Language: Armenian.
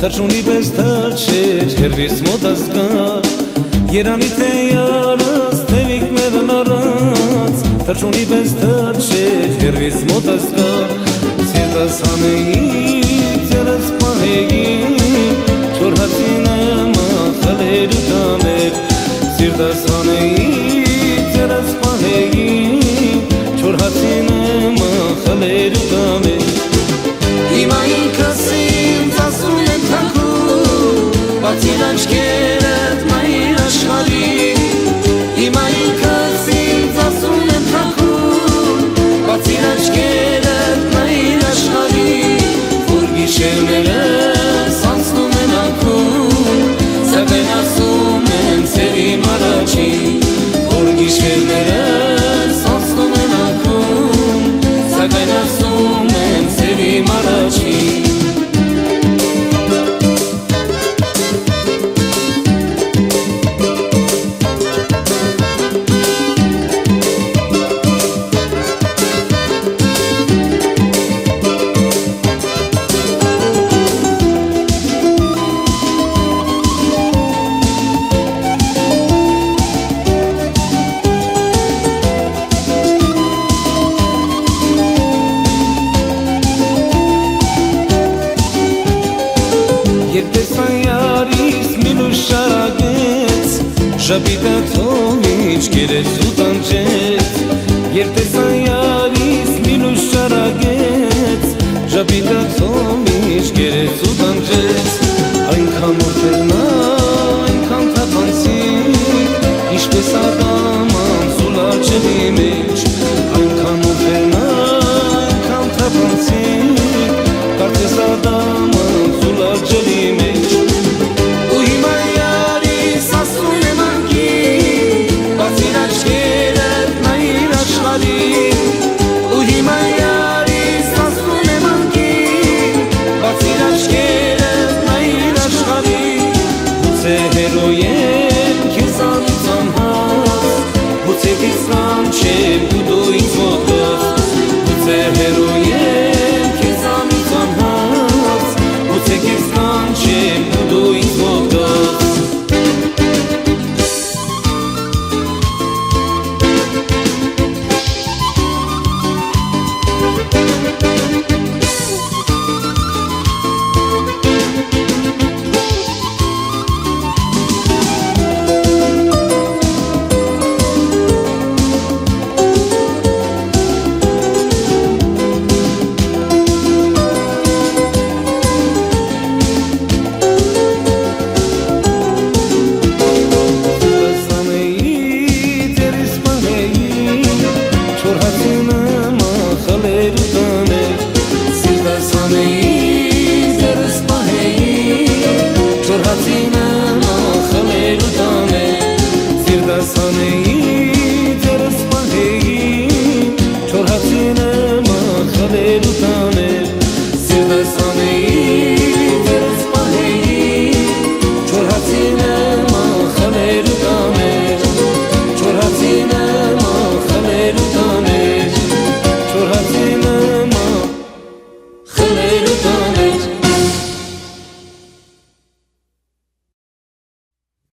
Թրջունի պես թրջեր, հերվիս մոտս կար Երանի թե յարս, թևիք մեղն առած Թրջունի պես թրջեր, հերվիս մոտս կար Սիրտս հանեի, ձերս պահեի Չոր հացինը մախալեր ու տամեր Սիրտս հանեի, ձերս պահեի Չոր հացինը մախալեր ու տամեր Հիմա ինքս ինձ ասում եմ թանքում Բացիր աչքերդ մայր աշխարհի Հիմա ինքս ինձ ասում եմ թանքում Բացիր աչքերդ մայր աշխարհի Որ գիշերներս անցնում են անքում Սակայն ասում են սերիմ առաջին Որ գիշերներս անցնում են անքում Սակայն ասում են սերիմ առաջին Երբ տեսան յարիս մինուս շարագեց Ժապիտը թողիչ կերեց ու տանջեց Երբ տեսան յարիս մինուս շարագեց Ժապիտը թողիչ կերեց ու տանջեց Այնքան որդեր նա, այնքան թափանցիկ Ինչպես ադամ անցուլ արջելի մեջ Այնքան որդեր նա, այնքան թափանցիկ Կարծես ադամ անցուլ արջելի մեջ Ու հիմա յարիս ասում եմ անկի Բացիր աչքերդ նայիր աշխարհի